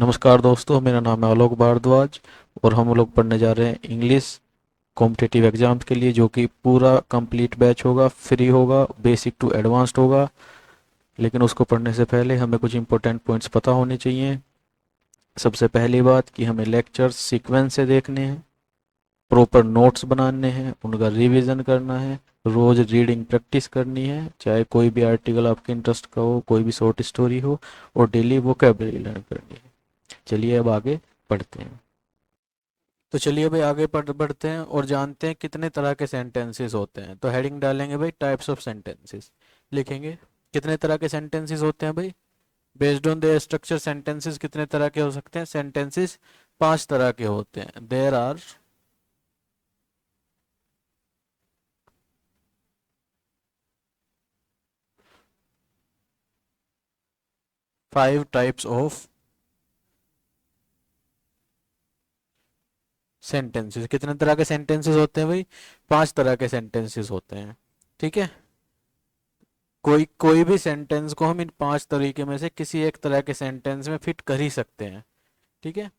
नमस्कार दोस्तों, मेरा नाम है आलोक भारद्वाज और हम लोग पढ़ने जा रहे हैं इंग्लिश कॉम्पिटिटिव एग्जाम्स के लिए, जो कि पूरा कंप्लीट बैच होगा, फ्री होगा, बेसिक टू एडवांस्ड होगा। लेकिन उसको पढ़ने से पहले हमें कुछ इंपॉर्टेंट पॉइंट्स पता होने चाहिए। सबसे पहली बात कि हमें लेक्चर्स सीक्वेंस से देखने हैं, प्रॉपर नोट्स बनाने हैं, उनका रिवीजन करना है, रोज रीडिंग प्रैक्टिस करनी है, चाहे कोई भी आर्टिकल आपके इंटरेस्ट का हो, कोई भी शॉर्ट स्टोरी हो, और डेली वोकेबलरी लर्न करनी है। चलिए अब आगे बढ़ते हैं। तो चलिए भाई आगे बढ़ते हैं और जानते हैं कितने तरह के सेंटेंसेस होते हैं। तो हेडिंग डालेंगे भाई टाइप्स ऑफ सेंटेंसेस, लिखेंगे कितने तरह के सेंटेंसेस होते हैं भाई। Based on the structure sentences कितने तरह के हो सकते हैं। सेंटेंसेस 5 तरह के होते हैं। There are 5 types of sentences. कितने तरह के सेंटेंसेस होते हैं भाई। 5 तरह के सेंटेंसेस होते हैं। ठीक है। कोई कोई भी सेंटेंस को हम इन 5 तरीके में से किसी एक तरह के सेंटेंस में फिट कर ही सकते हैं। ठीक है।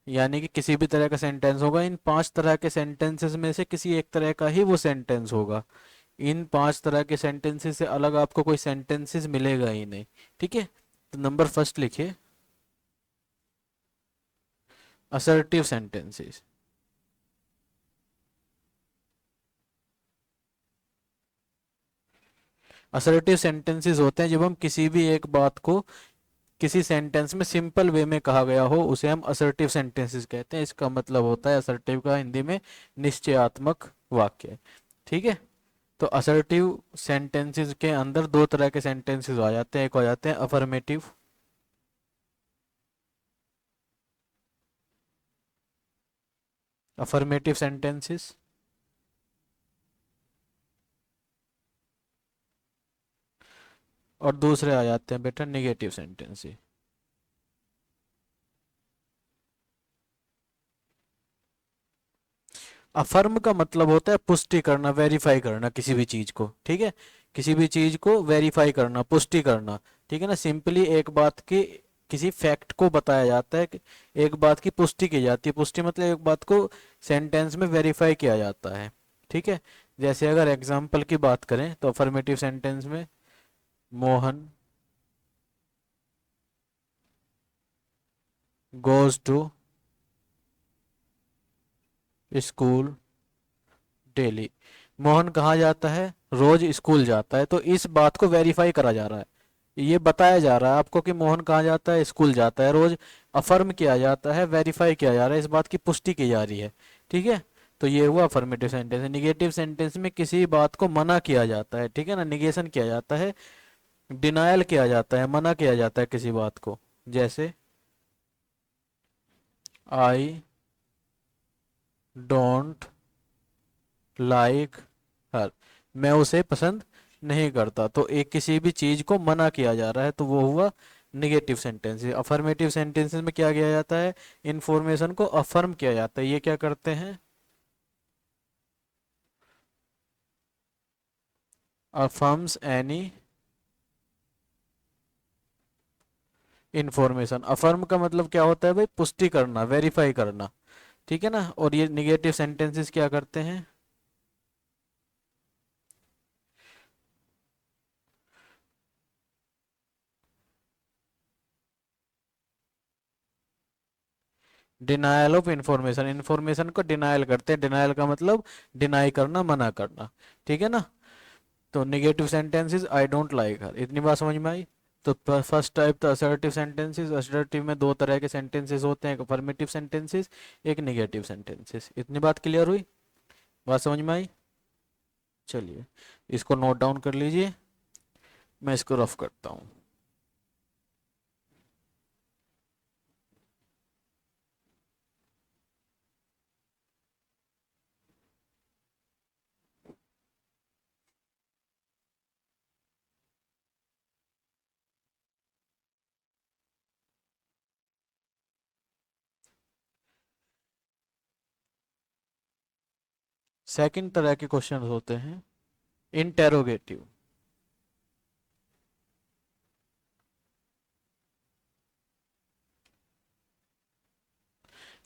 यानी कि किसी भी तरह का सेंटेंस होगा, इन 5 तरह के सेंटेंसेस में से किसी एक तरह का ही वो सेंटेंस होगा। इन 5 तरह के सेंटेंसेस से अलग आपको कोई सेंटेंसेस मिलेगा ही नहीं। ठीक है। तो नंबर फर्स्ट लिखिए, असर्टिव सेंटेंसेस। असर्टिव सेंटेंसेस होते हैं जब हम किसी भी एक बात को किसी सेंटेंस में सिंपल वे में कहा गया हो, उसे हम असर्टिव सेंटेंसेस कहते हैं। इसका मतलब होता है असर्टिव का हिंदी में निश्चयात्मक वाक्य। ठीक है। तो असर्टिव सेंटेंसेस के अंदर 2 तरह के सेंटेंसेस आ जाते हैं। एक हो जाते हैं अफर्मेटिव, अफर्मेटिव सेंटेंसेस, और दूसरे आ जाते हैं बेटा निगेटिव सेंटेंसेस। अफर्म का मतलब होता है पुष्टि करना, वेरीफाई करना किसी भी चीज को। ठीक है। किसी भी चीज को वेरीफाई करना, पुष्टि करना। ठीक है ना। सिंपली एक बात की किसी फैक्ट को बताया जाता है, एक बात की पुष्टि की जाती है। पुष्टि मतलब एक बात को सेंटेंस में वेरीफाई किया जाता है। ठीक है। जैसे अगर एग्जाम्पल की बात करें तो अफर्मेटिव सेंटेंस में Mohan goes to school daily. Mohan कहाँ जाता है, रोज स्कूल जाता है। तो इस बात को वेरीफाई करा जा रहा है, ये बताया जा रहा है आपको कि मोहन कहाँ जाता है, स्कूल जाता है रोज। अफर्म किया जाता है, वेरीफाई किया जा रहा है, इस बात की पुष्टि की जा रही है। ठीक है। तो ये हुआ अफर्मेटिव सेंटेंस। निगेटिव सेंटेंस में किसी बात को मना किया जाता है। ठीक है ना। निगेशन किया जाता है, डिनायल किया जाता है, मना किया जाता है किसी बात को। जैसे आई डोंट लाइक हर, मैं उसे पसंद नहीं करता। तो एक किसी भी चीज को मना किया जा रहा है, तो वो हुआ निगेटिव सेंटेंस। अफर्मेटिव सेंटेंसेस में क्या किया जाता है, इंफॉर्मेशन को अफर्म किया जाता है। ये क्या करते हैं, अफर्म्स एनी इंफॉर्मेशन। अफर्म का मतलब क्या होता है भाई, पुष्टि करना, वेरीफाई करना। ठीक है ना। और ये निगेटिव सेंटेंसेस क्या करते हैं, डिनायल ऑफ इंफॉर्मेशन। इंफॉर्मेशन को डिनायल करते हैं। डिनायल का मतलब डिनाई करना, मना करना। ठीक है ना। तो negative sentences I don't like her, इतनी बात समझ में आई। तो फर्स्ट टाइप था असर्टिव सेंटेंसेस। असर्टिव में 2 तरह के सेंटेंसेस होते हैं, एक अफर्मेटिव सेंटेंसेस, एक निगेटिव सेंटेंसेस। इतनी बात क्लियर हुई, बात समझ में आई। चलिए इसको नोट डाउन कर लीजिए, मैं इसको रफ करता हूँ। सेकंड तरह के क्वेश्चन होते हैं इंटेरोगेटिव।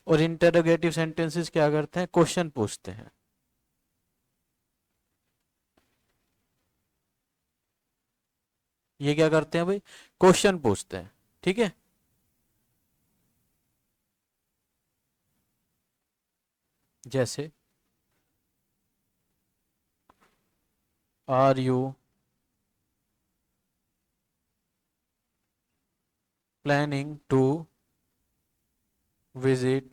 और इंटरोगेटिव सेंटेंसेस क्या करते हैं, क्वेश्चन पूछते हैं। ये क्या करते हैं भाई, क्वेश्चन पूछते हैं। ठीक है, जैसे are you planning to visit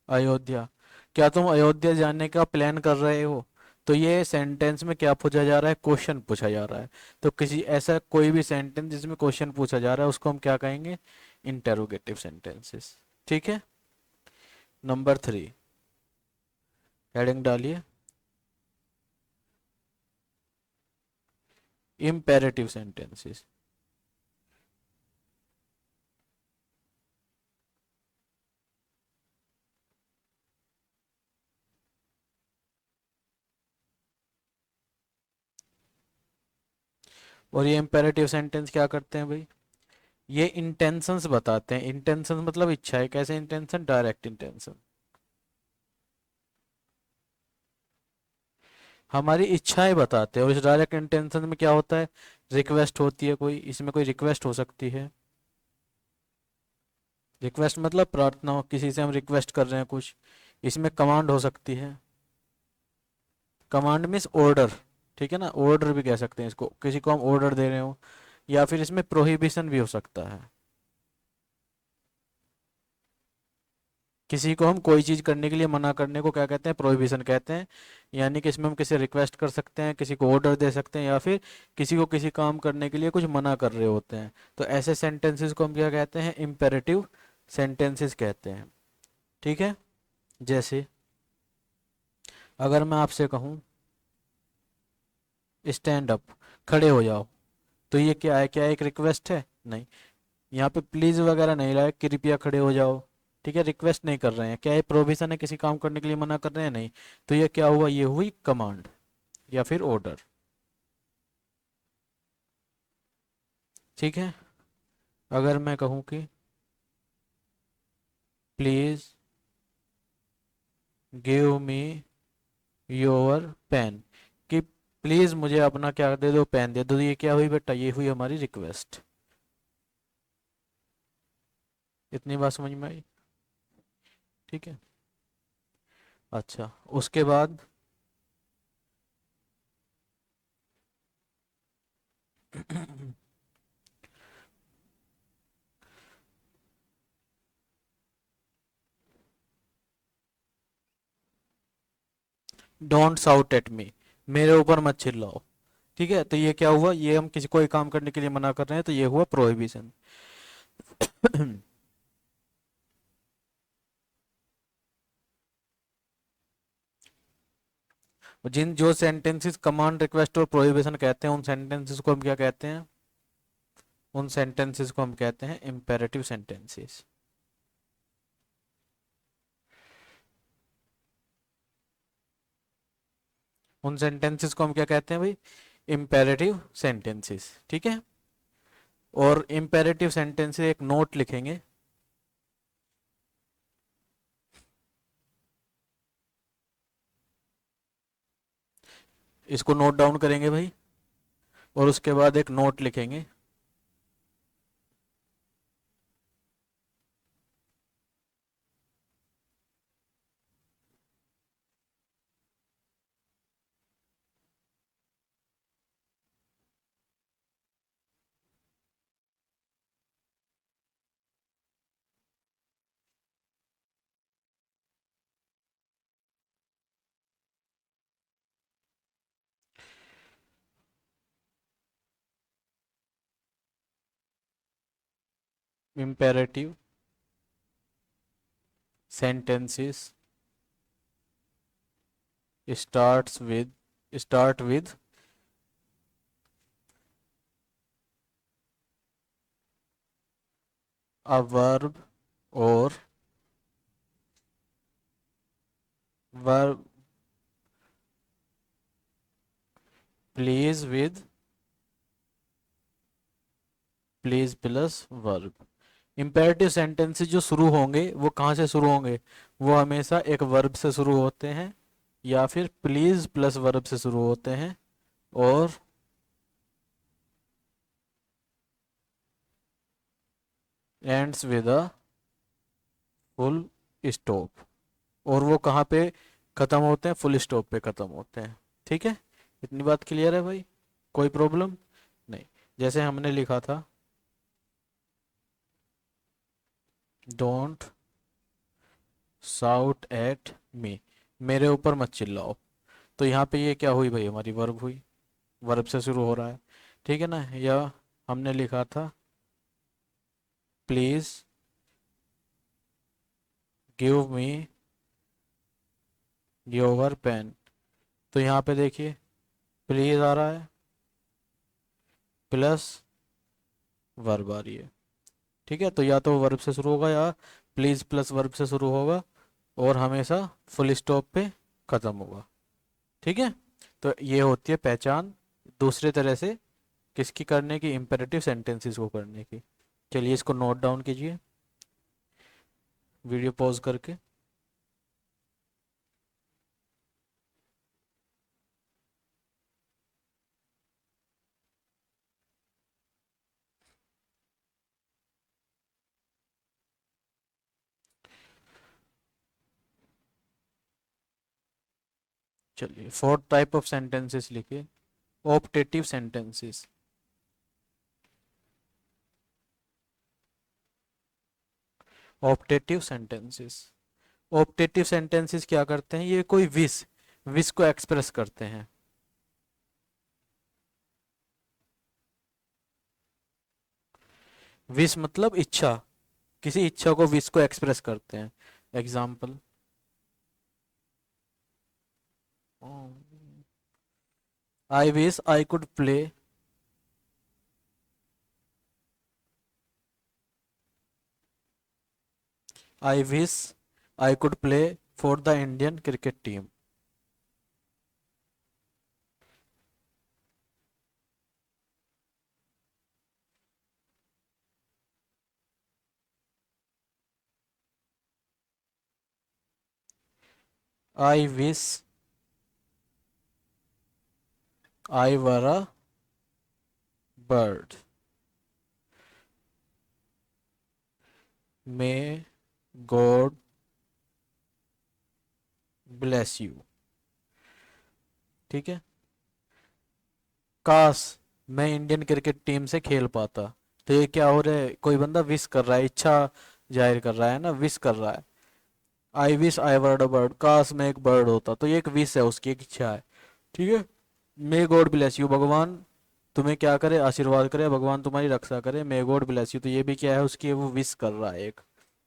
Ayodhya, क्या तुम अयोध्या जाने का प्लान कर रहे हो। तो ये सेंटेंस में क्या पूछा जा रहा है, क्वेश्चन पूछा जा रहा है। तो किसी ऐसा कोई भी सेंटेंस जिसमें क्वेश्चन पूछा जा रहा है उसको हम क्या कहेंगे, इंटेरोगेटिव सेंटेंसेस। ठीक है, नंबर 3, हेडिंग डालिए, इम्पेरेटिव सेंटेंसेस। और ये इम्पेरेटिव सेंटेंस क्या करते हैं भाई, ये इंटेंशंस बताते हैं। इंटेंशन मतलब इच्छा है, कैसे इंटेंशन, डायरेक्ट इंटेंशन। हमारी इच्छाएं बताते हैं। और इस डायरेक्ट इंटेंशन में क्या होता है, रिक्वेस्ट होती है कोई, इसमें कोई रिक्वेस्ट हो सकती है। रिक्वेस्ट मतलब प्रार्थना हो, किसी से हम रिक्वेस्ट कर रहे हैं कुछ। इसमें कमांड हो सकती है, कमांड मीन्स ऑर्डर। ठीक है ना, ऑर्डर भी कह सकते हैं इसको, किसी को हम ऑर्डर दे रहे हो। या फिर इसमें प्रोहिबिशन भी हो सकता है, किसी को हम कोई चीज करने के लिए मना करने को क्या कहते हैं, प्रोहिबिशन कहते हैं। यानी कि इसमें हम किसी रिक्वेस्ट कर सकते हैं, किसी को ऑर्डर दे सकते हैं, या फिर किसी को किसी काम करने के लिए कुछ मना कर रहे होते हैं। तो ऐसे सेंटेंसेस को हम क्या कहते हैं, इम्पेरेटिव सेंटेंसेस कहते हैं। ठीक है, जैसे अगर मैं आपसे कहूँ स्टैंड अप, खड़े हो जाओ, तो ये क्या है, क्या एक रिक्वेस्ट है, नहीं। यहाँ पे प्लीज वगैरह नहीं लाए, कृपया खड़े हो जाओ। ठीक है, रिक्वेस्ट नहीं कर रहे हैं, क्या ये प्रोविजन है, किसी काम करने के लिए मना कर रहे हैं, नहीं। तो ये क्या हुआ, ये हुई कमांड या फिर ऑर्डर। ठीक है, अगर मैं कहूँ कि please give me your pen, कि प्लीज मुझे अपना क्या दे दो, पेन दे दो, तो ये क्या हुई बेटा, ये हुई हमारी रिक्वेस्ट। इतनी बात समझ में आई। ठीक है, अच्छा उसके बाद डोंट साउट एट मी, मेरे ऊपर मत चिल्लाओ। ठीक है, तो ये क्या हुआ, ये हम किसी कोई काम करने के लिए मना कर रहे हैं, तो ये हुआ प्रोहिबिशन। जिन जो सेंटेंसेस कमांड, रिक्वेस्ट और प्रोहिबिशन कहते हैं, उन सेंटेंसेस को हम क्या कहते हैं, उन सेंटेंसेस को हम कहते हैं इम्पेरेटिव सेंटेंसेस। उन सेंटेंसेस को हम क्या कहते हैं भाई, इम्पेरेटिव सेंटेंसेस। ठीक है, और इम्पेरेटिव सेंटेंसेस एक नोट लिखेंगे, इसको नोट डाउन करेंगे भाई, और उसके बाद एक नोट लिखेंगे। Imperative sentences start with a verb or verb, please with please plus verb। Imperative sentences जो शुरू होंगे वो कहाँ से शुरू होंगे, वो हमेशा एक वर्ब से शुरू होते हैं या फिर प्लीज प्लस वर्ब से शुरू होते हैं, और ends with a full stop. और वो कहाँ पे खत्म होते हैं, फुल स्टॉप पे खत्म होते हैं। ठीक है, इतनी बात क्लियर है भाई, कोई प्रॉब्लम नहीं। जैसे हमने लिखा था, डोंट शाउट एट मी, मेरे ऊपर मत चिल्लाओ। तो यहाँ पे ये क्या हुई भाई, हमारी वर्ब हुई, वर्ब से शुरू हो रहा है। ठीक है ना। या हमने लिखा था, please give me your pen, तो यहाँ पे देखिए प्लीज आ रहा है प्लस वर्ब आ रही है। ठीक है, तो या तो वर्ब से शुरू होगा या प्लीज प्लस वर्ब से शुरू होगा, और हमेशा फुल स्टॉप पे खत्म होगा। ठीक है, तो ये होती है पहचान दूसरे तरह से किसकी करने की, इंपेरेटिव सेंटेंसेस को करने की। चलिए इसको नोट डाउन कीजिए वीडियो पॉज करके। चलिए फोर्थ टाइप ऑफ सेंटेंसेस लिखिए, optative sentences. Optative sentences, optative sentences क्या करते हैं, ये कोई विश विश को एक्सप्रेस करते हैं। विश मतलब इच्छा, किसी इच्छा को विश को एक्सप्रेस करते हैं। Example, I wish I could play, I wish I could play for the Indian cricket team. I wish I were a bird, may God bless you. ठीक है, काश मैं इंडियन क्रिकेट टीम से खेल पाता। तो ये क्या हो रहा है, कोई बंदा विश कर रहा है, इच्छा जाहिर कर रहा है ना, विश कर रहा है। I wish I were a bird, काश मैं एक बर्ड होता, तो ये एक विश है, उसकी एक इच्छा है। ठीक है, मे गॉड ब्लेस यू, भगवान तुम्हें क्या करे, आशीर्वाद करे, भगवान तुम्हारी रक्षा करे, मे गॉड ब्लेस यू, तो ये भी क्या है उसकी, वो विश कर रहा है एक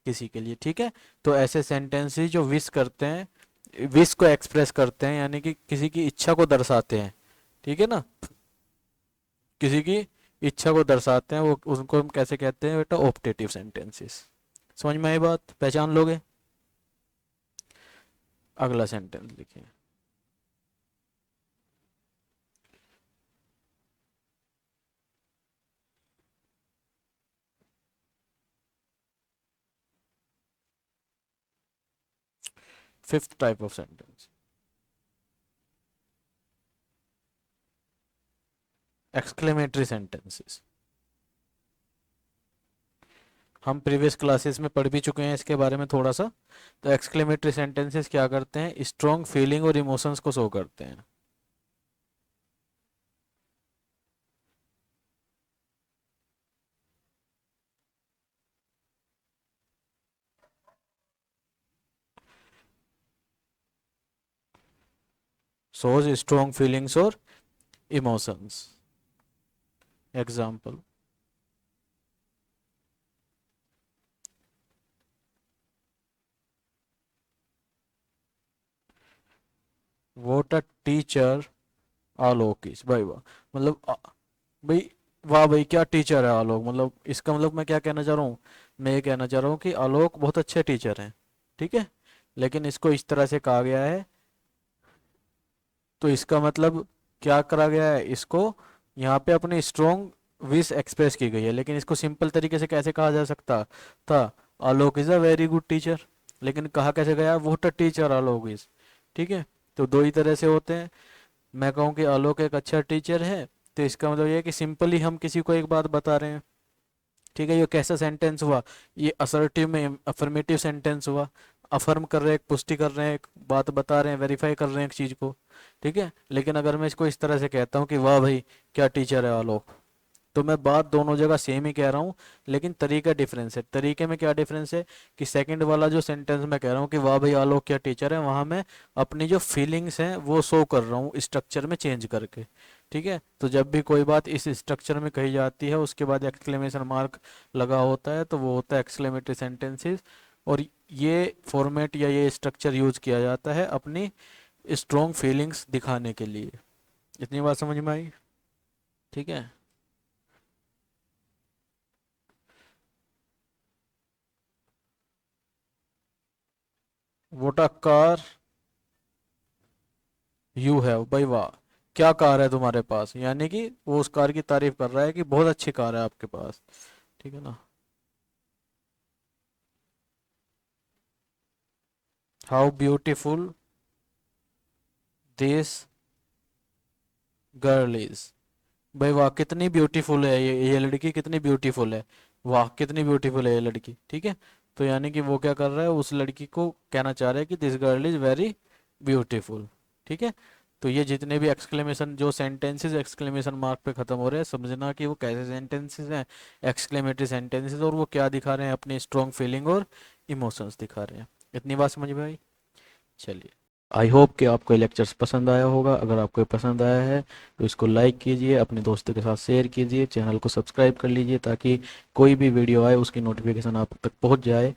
किसी के लिए। ठीक है, तो ऐसे सेंटेंसेस जो विश करते हैं, विश को एक्सप्रेस करते हैं, यानी कि किसी की इच्छा को दर्शाते हैं। ठीक है ना, किसी की इच्छा को दर्शाते हैं, वो उनको हम कैसे कहते हैं बेटा, ऑप्टेटिव सेंटेंसेस। समझ में आई बात, पहचान लोगे। अगला सेंटेंस लिखिए, fifth type of sentence, exclamatory sentences. हम प्रीवियस क्लासेस में पढ़ भी चुके हैं इसके बारे में थोड़ा सा। तो एक्सक्लेमेटरी सेंटेंसेस क्या करते हैं, स्ट्रॉन्ग फीलिंग और इमोशंस को शो करते हैं। शोज स्ट्रॉन्ग फीलिंग्स और emotions. Example, vote a teacher Alok is, भाई वाह, मतलब भाई वाह भाई क्या टीचर है आलोक, मतलब इसका मतलब मैं क्या कहना चाह रहा हूँ, मैं ये कहना चाह रहा हूँ कि आलोक बहुत अच्छे टीचर हैं। ठीक है, लेकिन इसको इस तरह से कहा गया है, तो इसका मतलब क्या करा गया है, इसको यहाँ पे अपनी स्ट्रॉन्ग विश एक्सप्रेस की गई है, लेकिन इसको सिंपल तरीके से कैसे कहा जा सकता था, Alok is a very good teacher. लेकिन कहा कैसे गया, what a teacher Alok is. ठीक है, तो दो ही तरह से होते हैं। मैं कहूँ कि आलोक एक अच्छा टीचर है, तो इसका मतलब ये है कि सिंपली हम किसी को एक बात बता रहे हैं। ठीक है, ये कैसा सेंटेंस हुआ, ये असर्टिव में अफर्मेटिव सेंटेंस हुआ। अफर्म कर रहे हैं, एक पुष्टि कर रहे हैं, एक बात बता रहे हैं, वेरीफाई कर रहे हैं एक चीज को। ठीक है, लेकिन अगर मैं इसको इस तरह से कहता हूँ कि वाह भाई क्या टीचर है आलोक, तो मैं बात दोनों जगह सेम ही कह रहा हूँ, लेकिन तरीका डिफरेंस है। तरीके में क्या डिफरेंस है कि सेकंड वाला जो सेंटेंस मैं कह रहा हूँ कि वाह भाई आलोक क्या टीचर है, वहां मैं अपनी जो फीलिंग्स हैं वो शो कर रहा हूँ स्ट्रक्चर में चेंज करके। ठीक है, तो जब भी कोई बात इस स्ट्रक्चर में कही जाती है उसके बाद एक्सक्लेमेशन मार्क लगा होता है, तो वो होता है एक्सक्लेमेटरी सेंटेंसेस। और ये फॉर्मेट या ये स्ट्रक्चर यूज किया जाता है अपनी स्ट्रॉन्ग फीलिंग्स दिखाने के लिए। इतनी बात समझ में आई? ठीक है। Vote a car you have, भाई वाह क्या कार है तुम्हारे पास, यानी कि वो उस कार की तारीफ कर रहा है कि बहुत अच्छी कार है आपके पास। ठीक है ना। How beautiful this girl is, भाई वाह कितनी ब्यूटीफुल है ये लड़की कितनी ब्यूटीफुल है। वाह कितनी ब्यूटीफुल है ये लड़की। ठीक है, तो यानी कि वो क्या कर रहा है, उस लड़की को कहना चाह रहा है कि this girl is very beautiful. ठीक है, तो ये जितने भी एक्सक्लेमेशन जो सेंटेंसेस एक्सक्लेमेशन मार्क पे खत्म हो रहे हैं, समझना कि वो कैसे सेंटेंसेस हैं, एक्सक्लेमेटरी सेंटेंसेस, और वो क्या दिखा रहे हैं, अपनी स्ट्रॉन्ग फीलिंग और इमोशंस दिखा रहे हैं। इतनी बात समझ में आई? चलिए, आई होप कि आपको लेक्चर्स पसंद आया होगा। अगर आपको पसंद आया है तो इसको लाइक कीजिए, अपने दोस्तों के साथ शेयर कीजिए, चैनल को सब्सक्राइब कर लीजिए ताकि कोई भी वीडियो आए उसकी नोटिफिकेशन आप तक पहुंच जाए।